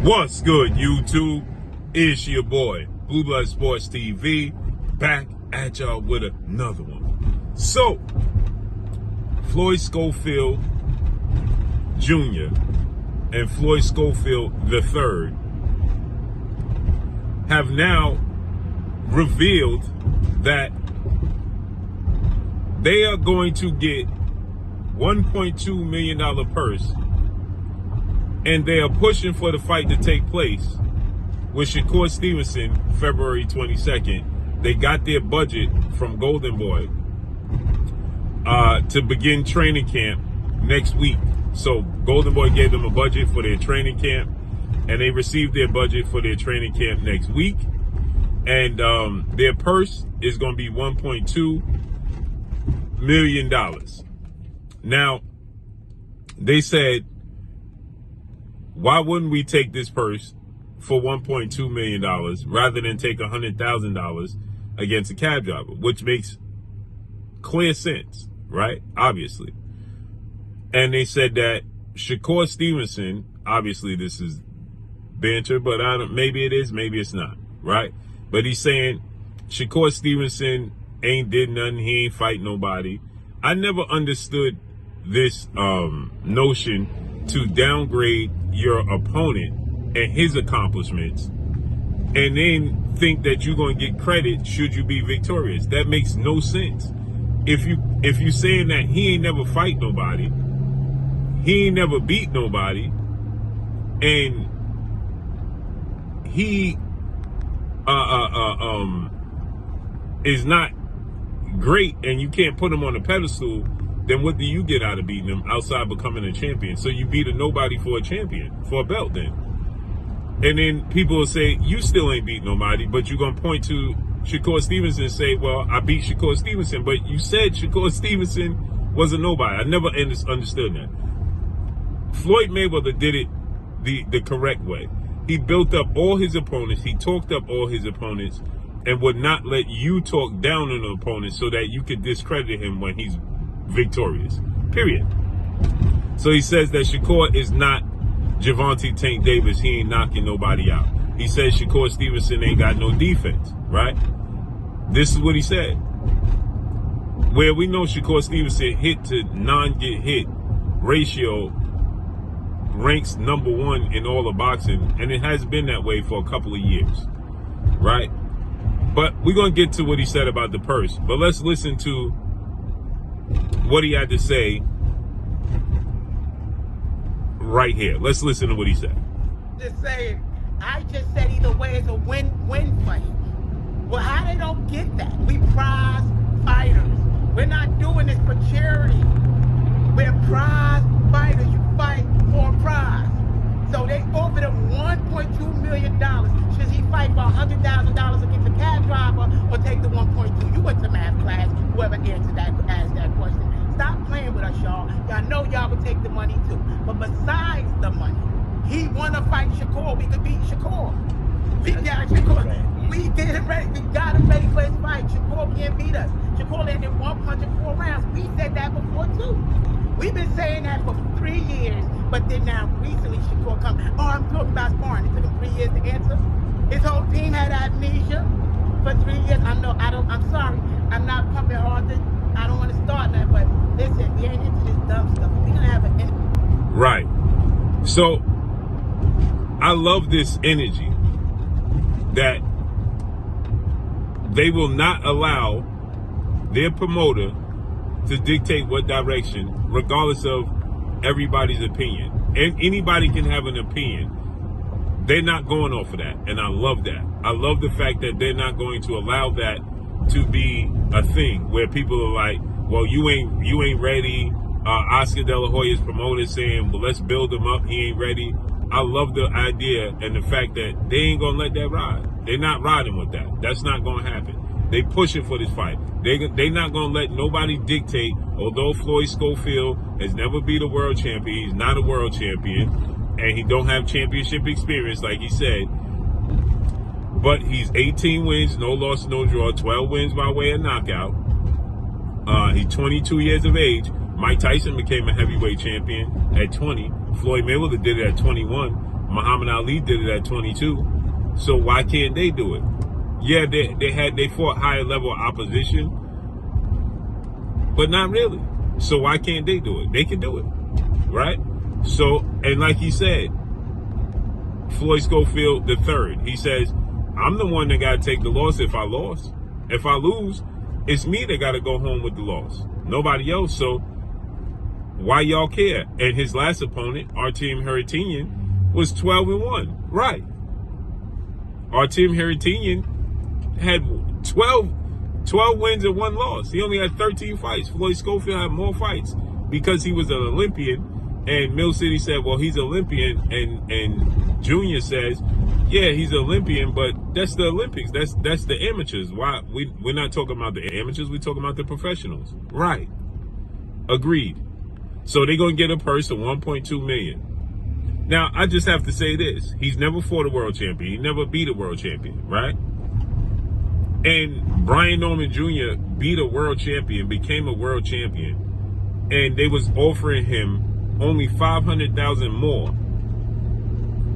What's good, YouTube? It's your boy, Blue Blood Sports TV, back at y'all with another one. So, Floyd Schofield Jr. and Floyd Schofield III have now revealed that they are going to get $1.2 million purse, and they are pushing for the fight to take place with Shakur Stevenson February 22nd. They got their budget from Golden Boy to begin training camp next week. So Golden Boy gave them a budget for their training camp, and they received their budget for their training camp next week. And their purse is going to be $1.2 million. Now, they said, why wouldn't we take this purse for $1.2 million rather than take $100,000 against a cab driver, which makes clear sense, right? Obviously. And they said that Shakur Stevenson, obviously this is banter, but maybe it is, maybe it's not, right? But he's saying Shakur Stevenson ain't did nothing, he ain't fight nobody. I never understood this notion to downgrade your opponent and his accomplishments and then think that you're going to get credit should you be victorious. That makes no sense. If you saying that he ain't never fight nobody, he ain't never beat nobody, and he is not great, and you can't put him on a pedestal, then what do you get out of beating him outside becoming a champion? So you beat a nobody for a champion, for a belt then. And then people will say, you still ain't beat nobody, but you're going to point to Shakur Stevenson and say, well, I beat Shakur Stevenson, but you said Shakur Stevenson was a nobody. I never understood that. Floyd Mayweather did it the correct way. He built up all his opponents, he talked up all his opponents, and would not let you talk down on the opponent so that you could discredit him when he's victorious, period. So he says that Shakur is not Gervonta Tank Davis. He ain't knocking nobody out. He says Shakur Stevenson ain't got no defense, right? This is what he said. Where we know Shakur Stevenson hit to non-get hit ratio ranks #1 in all of boxing, and it has been that way for a couple of years, right? But we're going to get to what he said about the purse. But let's listen to what he had to say right here. Let's listen to what he said. Just saying, I just said either way it's a win-win fight. Well, how they don't get that? We prize fighters. We're not doing this for charity. We're prize fighters. You fight for a prize. So they offered him $1.2 million. Should he fight for $100,000 against a cab driver or take the 1.2? You went to math class, whoever asked that question. Stop playing with us, y'all. Y'all know y'all would take the money too. But besides the money, he want to fight Shakur. We could beat Shakur. We got Shakur. We get him ready. We got him ready for his fight. Shakur can't beat us. Shakur landed 104 rounds. We said that before too. We've been saying that for 3 years, but then now recently Shakur come. Oh, I'm talking about sparring. It took him 3 years to answer. His whole team had amnesia for 3 years. I'm sorry. I'm not pumping hard. I don't want to start that, but listen, we ain't into this dumb stuff. We're gonna have an right. So I love this energy that they will not allow their promoter to dictate what direction, regardless of everybody's opinion. And anybody can have an opinion. They're not going off of that, and I love that. I love the fact that they're not going to allow that to be a thing where people are like, well, you ain't ready. Oscar De La Hoya's promoter saying, well, let's build him up. He ain't ready. I love the idea and the fact that they ain't gonna let that ride. They're not riding with that. That's not gonna happen. They pushing for this fight. They not gonna let nobody dictate. Although Floyd Schofield has never been a world champion, he's not a world champion, and he don't have championship experience like he said. But he's 18 wins, no loss, no draw, 12 wins by way of knockout. He's 22 years of age. Mike Tyson became a heavyweight champion at 20. Floyd Mayweather did it at 21. Muhammad Ali did it at 22. So why can't they do it? Yeah, they fought higher level opposition, but not really. So why can't they do it? They can do it, right? So, and like he said, Floyd Schofield the third, he says, I'm the one that got to take the loss if I lost. If I lose, it's me that got to go home with the loss. Nobody else. So why y'all care? And his last opponent, Artem Haritinian, was 12-1. Right. Artem Haritinian had 12 wins and 1 loss. He only had 13 fights. Floyd Schofield had more fights because he was an Olympian. And Mill City said, well, he's Olympian. And Junior says, yeah, he's an Olympian, but that's the Olympics. That's the amateurs. Why we're not talking about the amateurs, we're talking about the professionals. Right. Agreed. So they're gonna get a purse of $1.2 million. Now, I just have to say this. He's never fought a world champion. He never beat a world champion, right? And Brian Norman Jr. beat a world champion, became a world champion, and they was offering him only $500,000 more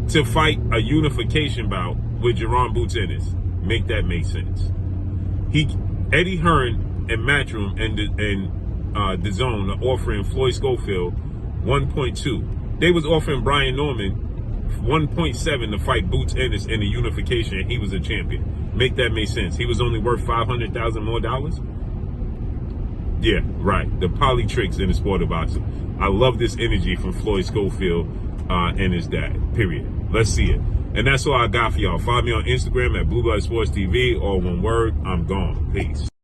to fight a unification bout with Jerron Boots Ennis. Make that make sense. Eddie Hearn and Matchroom and DAZN are offering Floyd Schofield 1.2. They was offering Brian Norman 1.7 to fight Boots Ennis in the unification, and he was a champion. Make that make sense. He was only worth $500,000 more dollars. Yeah, right. The poly tricks in the sport of boxing. I love this energy from Floyd Schofield and his dad, period. Let's see it. And that's all I got for y'all. Follow me on Instagram at Blue Blood Sports TV, or one word, I'm gone. Peace.